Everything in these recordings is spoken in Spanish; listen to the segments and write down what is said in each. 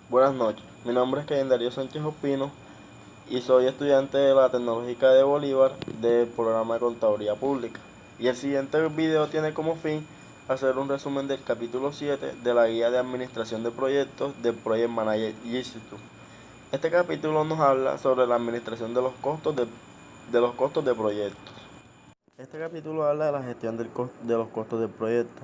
Buenas noches, mi nombre es Kevin Darío Sánchez Opino y soy estudiante de la Tecnológica de Bolívar del programa de Contaduría Pública. Y el siguiente video tiene como fin hacer un resumen del capítulo 7 de la Guía de Administración de Proyectos del Project Manager Institute. Este capítulo nos habla sobre la administración de los costos de proyectos. Este capítulo habla de la gestión de los costos del proyecto.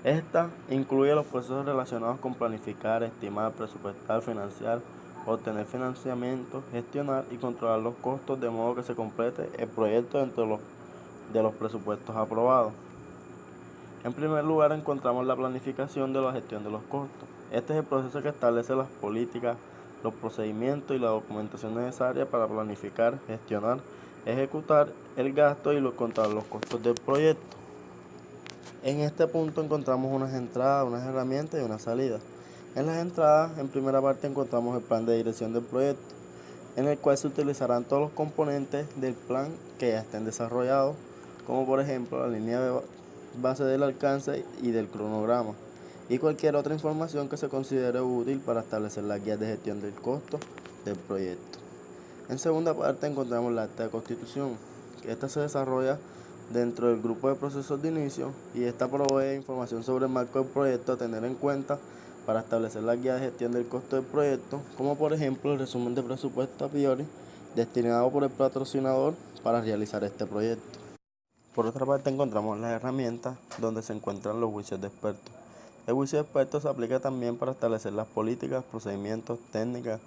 Esta incluye los procesos relacionados con planificar, estimar, presupuestar, financiar, obtener financiamiento, gestionar y controlar los costos de modo que se complete el proyecto dentro de los presupuestos aprobados. En primer lugar encontramos la planificación de la gestión de los costos. Este es el proceso que establece las políticas, los procedimientos y la documentación necesaria para planificar, gestionar, ejecutar el gasto y controlar los costos del proyecto. En este punto encontramos unas entradas, unas herramientas y una salida. En las entradas, en primera parte encontramos el plan de dirección del proyecto, en el cual se utilizarán todos los componentes del plan que ya estén desarrollados, como por ejemplo la línea de base del alcance y del cronograma, y cualquier otra información que se considere útil para establecer las guías de gestión del costo del proyecto. En segunda parte encontramos la acta de constitución, que esta se desarrolla dentro del grupo de procesos de inicio y esta provee información sobre el marco del proyecto a tener en cuenta para establecer la guía de gestión del costo del proyecto, como por ejemplo el resumen de presupuesto a priori destinado por el patrocinador para realizar este proyecto. Por otra parte encontramos las herramientas donde se encuentran los juicios de expertos. El juicio de expertos se aplica también para establecer las políticas, procedimientos, técnicas,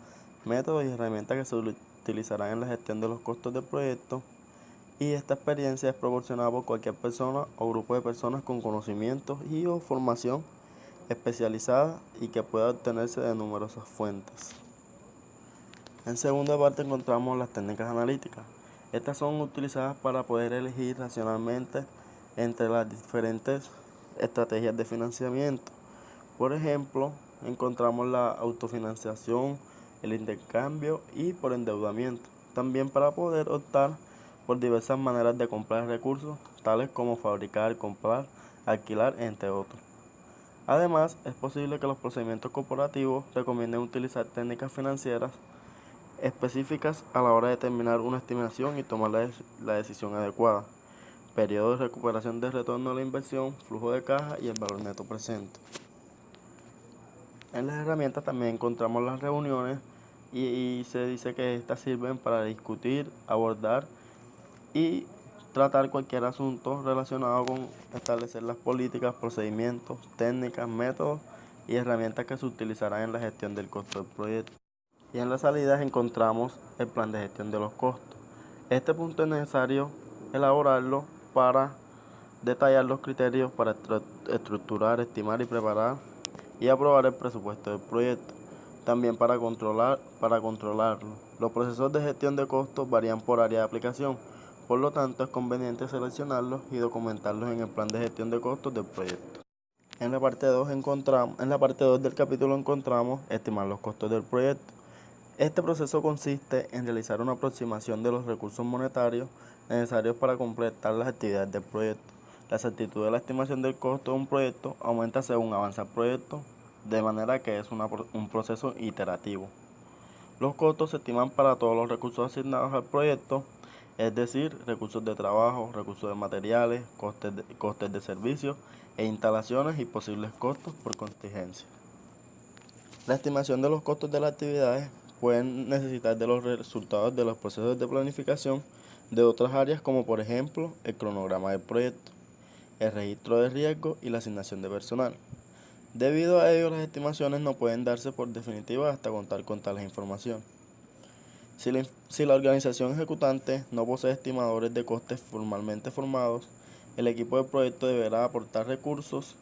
métodos y herramientas que se utilizarán en la gestión de los costos del proyecto, y esta experiencia es proporcionada por cualquier persona o grupo de personas con conocimientos y o formación especializada y que pueda obtenerse de numerosas fuentes. En segunda parte encontramos las técnicas analíticas. Estas son utilizadas para poder elegir racionalmente entre las diferentes estrategias de financiamiento. Por ejemplo, encontramos la autofinanciación, el intercambio y por endeudamiento. También para poder optar por diversas maneras de comprar recursos, tales como fabricar, comprar, alquilar, entre otros. Además, es posible que los procedimientos corporativos recomienden utilizar técnicas financieras específicas a la hora de determinar una estimación y tomar la decisión adecuada. Periodo de recuperación de retorno a la inversión, flujo de caja y el valor neto presente. En las herramientas también encontramos las reuniones y se dice que estas sirven para discutir, abordar y tratar cualquier asunto relacionado con establecer las políticas, procedimientos, técnicas, métodos y herramientas que se utilizarán en la gestión del costo del proyecto. Y en las salidas encontramos el plan de gestión de los costos. Este punto es necesario elaborarlo para detallar los criterios para estructurar, estimar y preparar y aprobar el presupuesto del proyecto. También para controlarlo. Los procesos de gestión de costos varían por área de aplicación, por lo tanto es conveniente seleccionarlos y documentarlos en el plan de gestión de costos del proyecto. En la parte 2 del capítulo encontramos estimar los costos del proyecto. Este proceso consiste en realizar una aproximación de los recursos monetarios necesarios para completar las actividades del proyecto. La exactitud de la estimación del costo de un proyecto aumenta según avanza el proyecto, de manera que es un proceso iterativo. Los costos se estiman para todos los recursos asignados al proyecto, es decir, recursos de trabajo, recursos de materiales, costes de servicios e instalaciones y posibles costos por contingencia. La estimación de los costos de las actividades pueden necesitar de los resultados de los procesos de planificación de otras áreas como por ejemplo el cronograma del proyecto, el registro de riesgo y la asignación de personal. Debido a ello, las estimaciones no pueden darse por definitivas hasta contar con tales información. Si la organización ejecutante no posee estimadores de costes formalmente formados, el equipo del proyecto deberá aportar recursos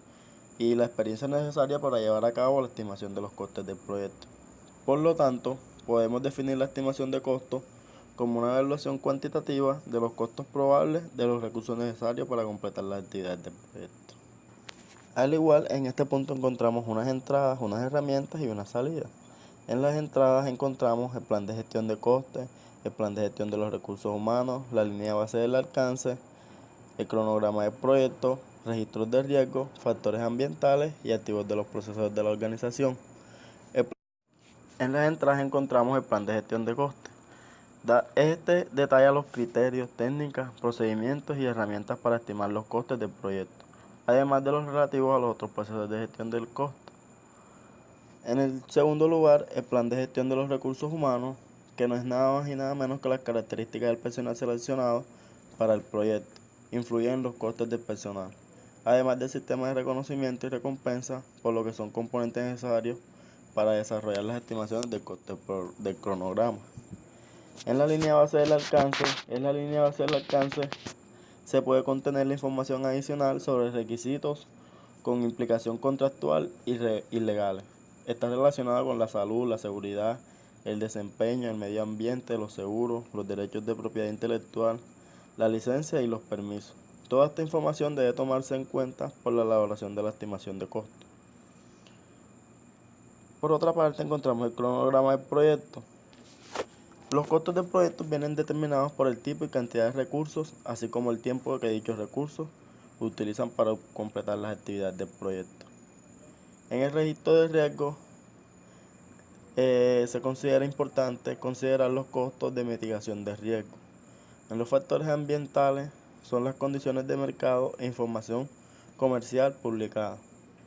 y la experiencia necesaria para llevar a cabo la estimación de los costes del proyecto. Por lo tanto, podemos definir la estimación de costos como una evaluación cuantitativa de los costos probables de los recursos necesarios para completar las actividades del proyecto. Al igual, en este punto encontramos unas entradas, unas herramientas y unas salidas. En las entradas encontramos el plan de gestión de costes, el plan de gestión de los recursos humanos, la línea base del alcance, el cronograma del proyecto, registros de riesgo, factores ambientales y activos de los procesos de la organización. En las entradas encontramos el plan de gestión de costes. Este detalla los criterios, técnicas, procedimientos y herramientas para estimar los costes del proyecto, además de los relativos a los otros procesos de gestión del costo. En el segundo lugar, el plan de gestión de los recursos humanos, que no es nada más y nada menos que las características del personal seleccionado para el proyecto, influyen en los costes del personal, además del sistema de reconocimiento y recompensa, por lo que son componentes necesarios para desarrollar las estimaciones del coste del cronograma. En la línea base del alcance, se puede contener la información adicional sobre requisitos con implicación contractual y legales. Está relacionada con la salud, la seguridad, el desempeño, el medio ambiente, los seguros, los derechos de propiedad intelectual, la licencia y los permisos. Toda esta información debe tomarse en cuenta por la elaboración de la estimación de costos. Por otra parte, encontramos el cronograma del proyecto. Los costos del proyecto vienen determinados por el tipo y cantidad de recursos, así como el tiempo que dichos recursos utilizan para completar las actividades del proyecto. En el registro de riesgo se considera importante considerar los costos de mitigación de riesgo. En los factores ambientales son las condiciones de mercado e información comercial publicada.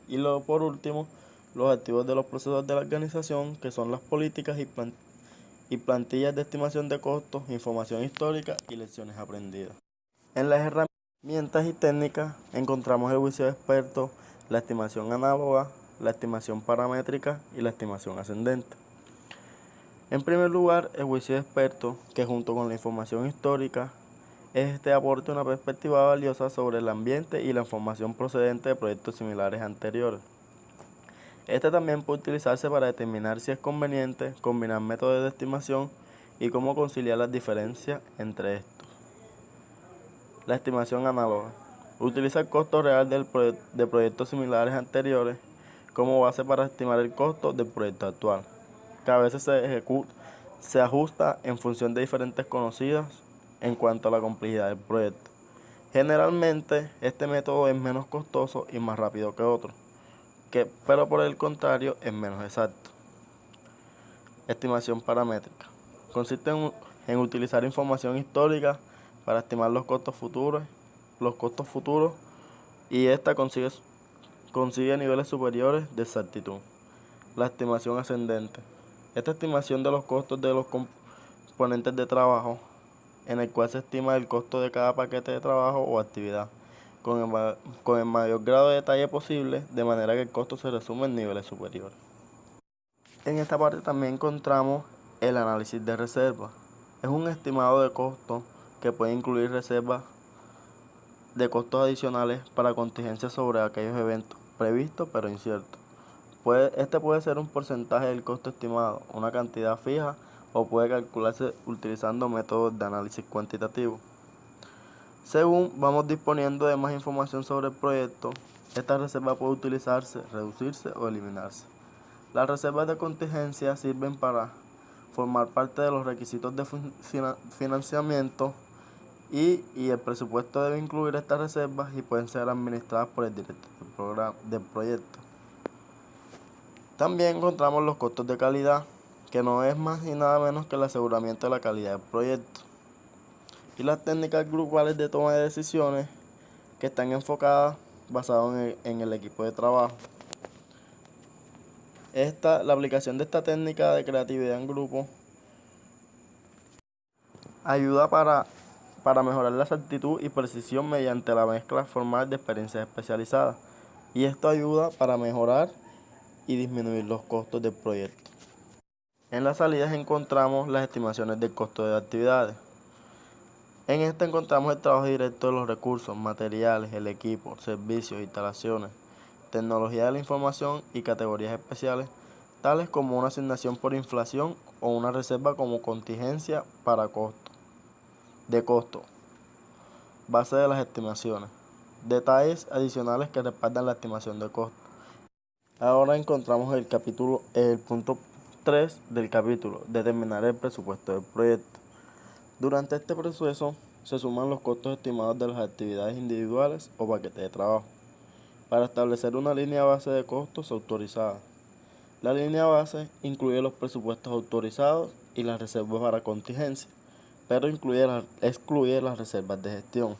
Y luego, por último, los activos de los procesos de la organización, que son las políticas y plantillas de estimación de costos, información histórica y lecciones aprendidas. En las herramientas y técnicas encontramos el juicio de experto, la estimación análoga, la estimación paramétrica y la estimación ascendente. En primer lugar, el juicio de experto, que junto con la información histórica, aporta una perspectiva valiosa sobre el ambiente y la información procedente de proyectos similares anteriores. También puede utilizarse para determinar si es conveniente combinar métodos de estimación y cómo conciliar las diferencias entre estos. La estimación análoga. Utiliza el costo real de proyectos similares anteriores como base para estimar el costo del proyecto actual, que a veces se ajusta en función de diferentes conocidas en cuanto a la complejidad del proyecto. Generalmente, este método es menos costoso y más rápido que otros, pero por el contrario es menos exacto. Estimación paramétrica. Consiste en utilizar información histórica para estimar los costos futuros y esta consigue niveles superiores de exactitud. La estimación ascendente. Esta estimación de los costos de los componentes de trabajo, en el cual se estima el costo de cada paquete de trabajo o actividad, con el mayor grado de detalle posible, de manera que el costo se resume en niveles superiores. En esta parte también encontramos el análisis de reserva. Es un estimado de costo que puede incluir reservas de costos adicionales para contingencias sobre aquellos eventos previstos pero inciertos. Puede ser un porcentaje del costo estimado, una cantidad fija, o puede calcularse utilizando métodos de análisis cuantitativo. Según vamos disponiendo de más información sobre el proyecto, esta reserva puede utilizarse, reducirse o eliminarse. Las reservas de contingencia sirven para formar parte de los requisitos de financiamiento y el presupuesto debe incluir estas reservas y pueden ser administradas por el director del proyecto. También encontramos los costos de calidad, que no es más ni nada menos que el aseguramiento de la calidad del proyecto. Y las técnicas grupales de toma de decisiones, que están enfocadas basadas en el equipo de trabajo. La aplicación de esta técnica de creatividad en grupo ayuda para mejorar la exactitud y precisión mediante la mezcla formal de experiencias especializadas. Y esto ayuda para mejorar y disminuir los costos del proyecto. En las salidas encontramos las estimaciones del costo de actividades. En esta encontramos el trabajo directo de los recursos, materiales, el equipo, servicios, instalaciones, tecnología de la información y categorías especiales, tales como una asignación por inflación o una reserva como contingencia para costo, base de las estimaciones, detalles adicionales que respaldan la estimación de costo. Ahora encontramos el punto 3 del capítulo, determinar el presupuesto del proyecto. Durante este proceso se suman los costos estimados de las actividades individuales o paquetes de trabajo, para establecer una línea base de costos autorizada. La línea base incluye los presupuestos autorizados y las reservas para contingencia, pero excluye las reservas de gestión.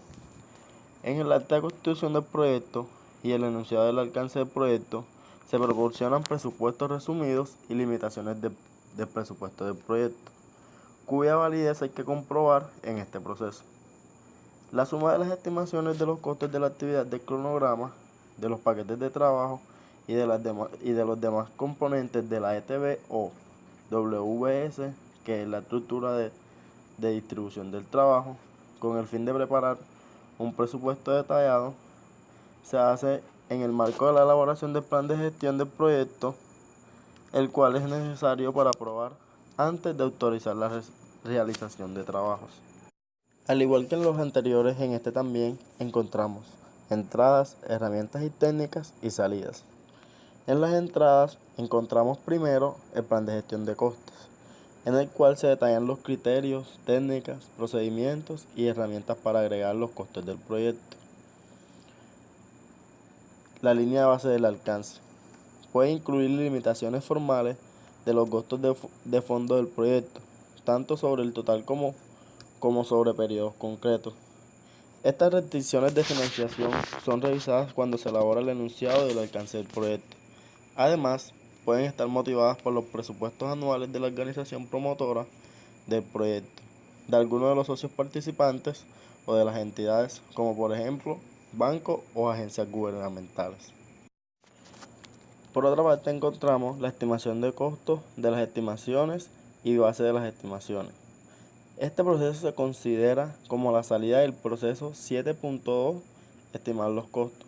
En el acta de constitución del proyecto y el enunciado del alcance del proyecto se proporcionan presupuestos resumidos y limitaciones del presupuesto del proyecto, cuya validez hay que comprobar en este proceso. La suma de las estimaciones de los costos de la actividad del cronograma, de los paquetes de trabajo y de los demás componentes de la ETB o WBS, que es la estructura de distribución del trabajo, con el fin de preparar un presupuesto detallado, se hace en el marco de la elaboración del plan de gestión del proyecto, el cual es necesario para aprobar antes de autorizar la realización de trabajos. Al igual que en los anteriores, en este también encontramos entradas, herramientas y técnicas y salidas. En las entradas encontramos primero el plan de gestión de costos, en el cual se detallan los criterios, técnicas, procedimientos y herramientas para agregar los costos del proyecto. La línea base del alcance puede incluir limitaciones formales de los costos de fondo del proyecto, tanto sobre el total como sobre periodos concretos. Estas restricciones de financiación son revisadas cuando se elabora el enunciado del alcance del proyecto. Además, pueden estar motivadas por los presupuestos anuales de la organización promotora del proyecto, de algunos de los socios participantes o de las entidades, como por ejemplo bancos o agencias gubernamentales. Por otra parte, encontramos la estimación de costos de las estimaciones y base de las estimaciones. Este proceso se considera como la salida del proceso 7.2, estimar los costos,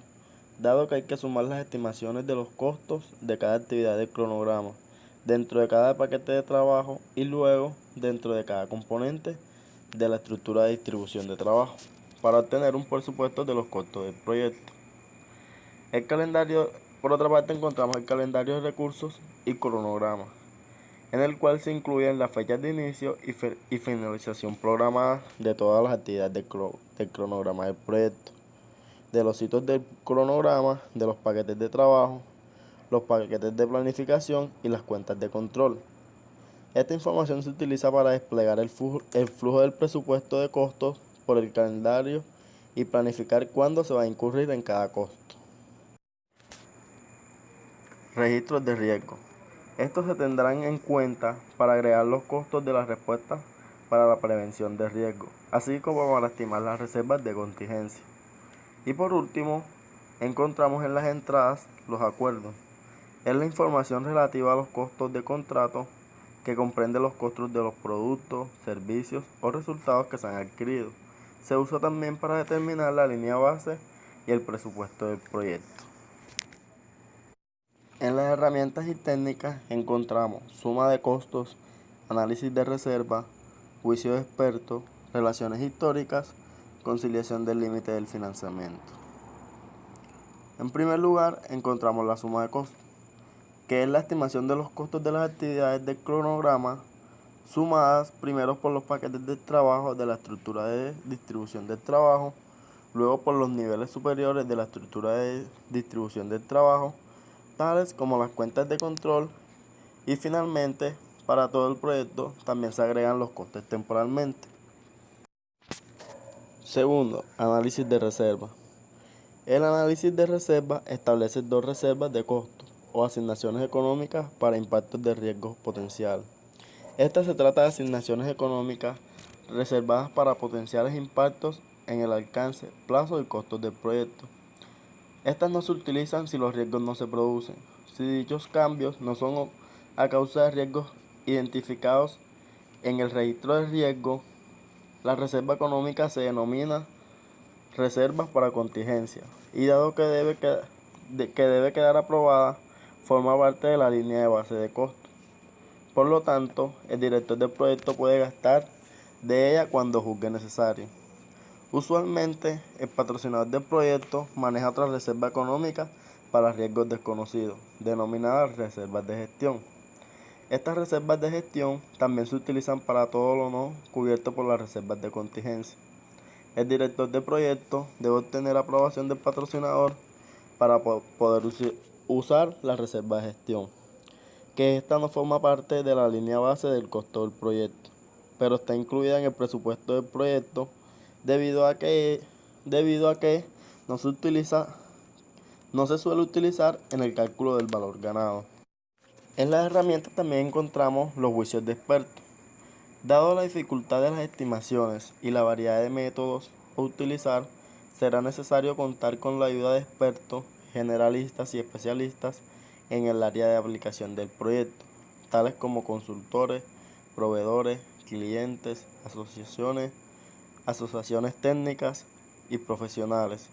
dado que hay que sumar las estimaciones de los costos de cada actividad del cronograma, dentro de cada paquete de trabajo y luego dentro de cada componente de la estructura de distribución de trabajo, para obtener un presupuesto de los costos del proyecto. Por otra parte, encontramos el calendario de recursos y cronograma, en el cual se incluyen las fechas de inicio y finalización programadas de todas las actividades del cronograma del proyecto, de los hitos del cronograma, de los paquetes de trabajo, los paquetes de planificación y las cuentas de control. Esta información se utiliza para desplegar el flujo del presupuesto de costos por el calendario y planificar cuándo se va a incurrir en cada costo. Registros de riesgo. Estos se tendrán en cuenta para agregar los costos de las respuestas para la prevención de riesgo, así como para estimar las reservas de contingencia. Y por último, encontramos en las entradas los acuerdos. Es la información relativa a los costos de contrato que comprende los costos de los productos, servicios o resultados que se han adquirido. Se usa también para determinar la línea base y el presupuesto del proyecto. En las herramientas y técnicas encontramos suma de costos, análisis de reserva, juicio de expertos, relaciones históricas, conciliación del límite del financiamiento. En primer lugar, encontramos la suma de costos, que es la estimación de los costos de las actividades del cronograma, sumadas primero por los paquetes de trabajo de la estructura de distribución del trabajo, luego por los niveles superiores de la estructura de distribución del trabajo, tales como las cuentas de control, y finalmente, para todo el proyecto también se agregan los costes temporalmente. Segundo, análisis de reserva. El análisis de reserva establece dos reservas de costo o asignaciones económicas para impactos de riesgo potencial. Esta se trata de asignaciones económicas reservadas para potenciales impactos en el alcance, plazo y costos del proyecto. Estas no se utilizan si los riesgos no se producen. Si dichos cambios no son a causa de riesgos identificados en el registro de riesgo, la reserva económica se denomina reservas para contingencia y dado que debe quedar aprobada, forma parte de la línea de base de costos. Por lo tanto, el director del proyecto puede gastar de ella cuando juzgue necesario. Usualmente, el patrocinador del proyecto maneja otra reserva económica para riesgos desconocidos, denominadas reservas de gestión. Estas reservas de gestión también se utilizan para todo lo no cubierto por las reservas de contingencia. El director del proyecto debe obtener aprobación del patrocinador para poder usar la reserva de gestión. que esta no forma parte de la línea base del costo del proyecto, pero está incluida en el presupuesto del proyecto debido a que no se suele utilizar en el cálculo del valor ganado. En las herramientas también encontramos los juicios de expertos. Dado la dificultad de las estimaciones y la variedad de métodos a utilizar, será necesario contar con la ayuda de expertos, generalistas y especialistas en el área de aplicación del proyecto, tales como consultores, proveedores, clientes, asociaciones técnicas y profesionales,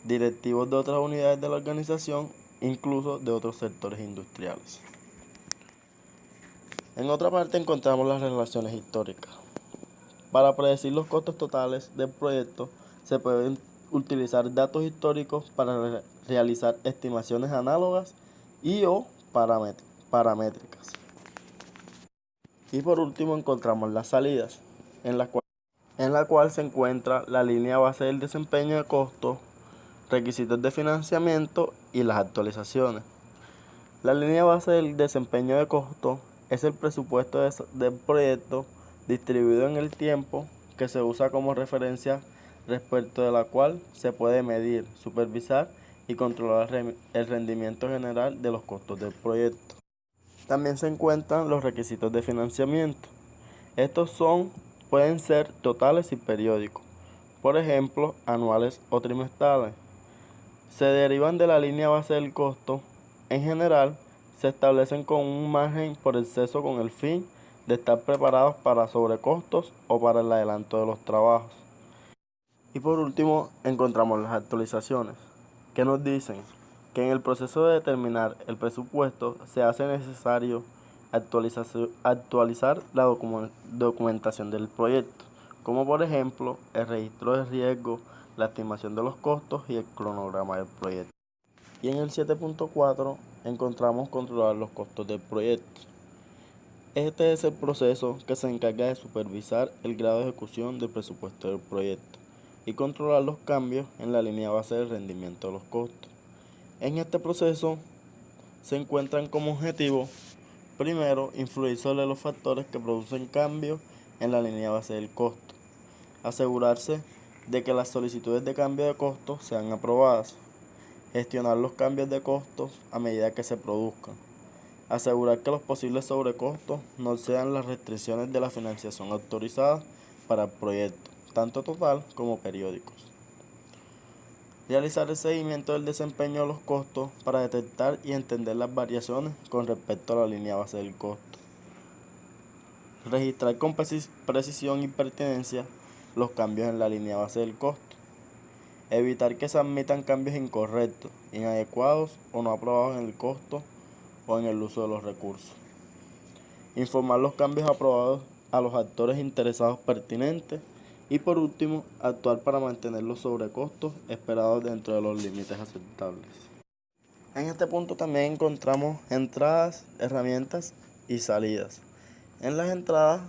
directivos de otras unidades de la organización, incluso de otros sectores industriales. En otra parte encontramos las relaciones históricas. Para predecir los costos totales del proyecto, se pueden utilizar datos históricos para realizar estimaciones análogas y/o paramétricas. Y por último encontramos las salidas, en la cual se encuentra la línea base del desempeño de costos, requisitos de financiamiento y las actualizaciones. La línea base del desempeño de costo es el presupuesto del proyecto distribuido en el tiempo que se usa como referencia respecto de la cual se puede medir, supervisar y controlar el rendimiento general de los costos del proyecto. También se encuentran los requisitos de financiamiento. Pueden ser totales y periódicos, por ejemplo, anuales o trimestrales. Se derivan de la línea base del costo. En general, se establecen con un margen por exceso con el fin de estar preparados para sobrecostos o para el adelanto de los trabajos. Y por último, encontramos las actualizaciones, que nos dicen que en el proceso de determinar el presupuesto se hace necesario actualizar la documentación del proyecto, como por ejemplo el registro de riesgo, la estimación de los costos y el cronograma del proyecto. Y en el 7.4 encontramos controlar los costos del proyecto. Este es el proceso que se encarga de supervisar el grado de ejecución del presupuesto del proyecto y controlar los cambios en la línea base del rendimiento de los costos. En este proceso se encuentran como objetivo, primero, influir sobre los factores que producen cambios en la línea base del costo, asegurarse de que las solicitudes de cambio de costos sean aprobadas, gestionar los cambios de costos a medida que se produzcan, asegurar que los posibles sobrecostos no sean las restricciones de la financiación autorizada para el proyecto, tanto total como periódicos. Realizar el seguimiento del desempeño de los costos para detectar y entender las variaciones con respecto a la línea base del costo. Registrar con precisión y pertinencia los cambios en la línea base del costo. Evitar que se admitan cambios incorrectos, inadecuados o no aprobados en el costo o en el uso de los recursos. Informar los cambios aprobados a los actores interesados pertinentes. Y por último, actuar para mantener los sobrecostos esperados dentro de los límites aceptables. En este punto también encontramos entradas, herramientas y salidas. En las entradas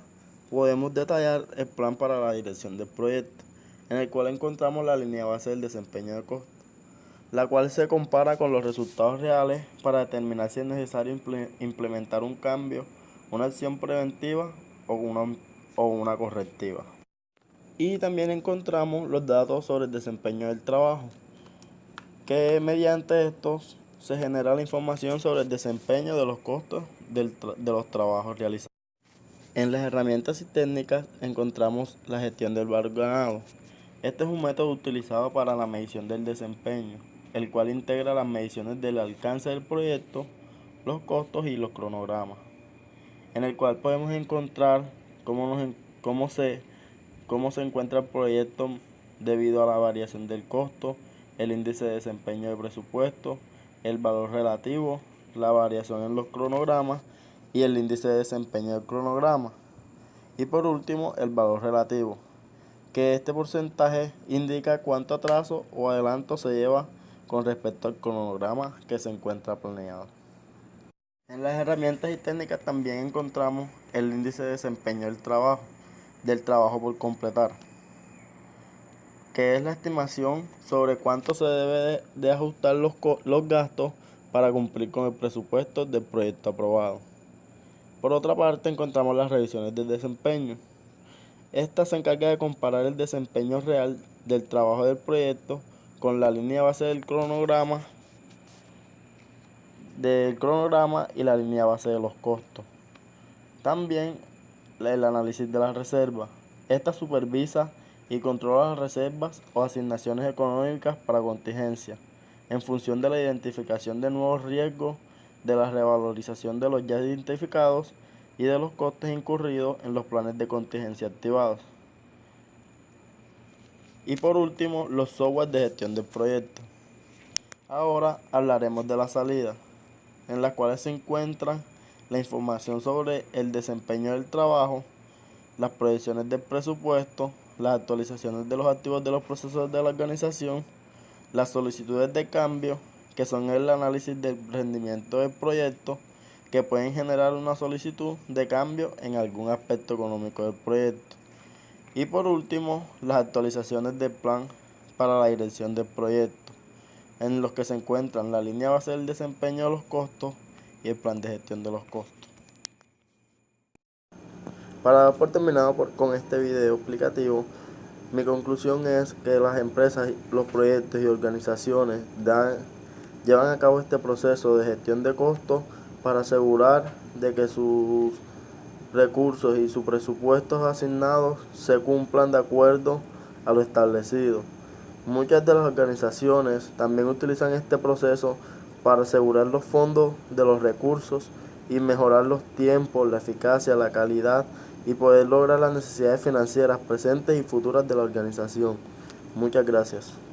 podemos detallar el plan para la dirección del proyecto, en el cual encontramos la línea base del desempeño de costo, la cual se compara con los resultados reales para determinar si es necesario implementar un cambio, una acción preventiva o una correctiva. Y también encontramos los datos sobre el desempeño del trabajo, que mediante estos se genera la información sobre el desempeño de los costos de los trabajos realizados. En las herramientas y técnicas encontramos la gestión del valor ganado. Este es un método utilizado para la medición del desempeño, el cual integra las mediciones del alcance del proyecto, los costos y los cronogramas, en el cual podemos encontrar cómo se encuentra el proyecto debido a la variación del costo, el índice de desempeño de presupuesto, el valor relativo, la variación en los cronogramas y el índice de desempeño del cronograma. Y por último, el valor relativo, que este porcentaje indica cuánto atraso o adelanto se lleva con respecto al cronograma que se encuentra planeado. En las herramientas y técnicas también encontramos el índice de desempeño del trabajo por completar, que es la estimación sobre cuánto se debe de ajustar los gastos para cumplir con el presupuesto del proyecto aprobado. Por otra parte, encontramos las revisiones de desempeño. Esta se encarga de comparar el desempeño real del trabajo del proyecto con la línea base del cronograma y la línea base de los costos. También el análisis de las reservas. Esta supervisa y controla las reservas o asignaciones económicas para contingencia, en función de la identificación de nuevos riesgos, de la revalorización de los ya identificados y de los costes incurridos en los planes de contingencia activados. Y por último, los softwares de gestión del proyecto. Ahora hablaremos de la salida, en las cuales se encuentran la información sobre el desempeño del trabajo, las proyecciones del presupuesto, las actualizaciones de los activos de los procesos de la organización, las solicitudes de cambio, que son el análisis del rendimiento del proyecto, que pueden generar una solicitud de cambio en algún aspecto económico del proyecto. Y por último, las actualizaciones del plan para la dirección del proyecto, en los que se encuentran la línea base del desempeño de los costos y el plan de gestión de los costos. Para dar por terminado con este video explicativo, mi conclusión es que las empresas, los proyectos y organizaciones llevan a cabo este proceso de gestión de costos para asegurar de que sus recursos y sus presupuestos asignados se cumplan de acuerdo a lo establecido. Muchas de las organizaciones también utilizan este proceso para asegurar los fondos de los recursos y mejorar los tiempos, la eficacia, la calidad y poder lograr las necesidades financieras presentes y futuras de la organización. Muchas gracias.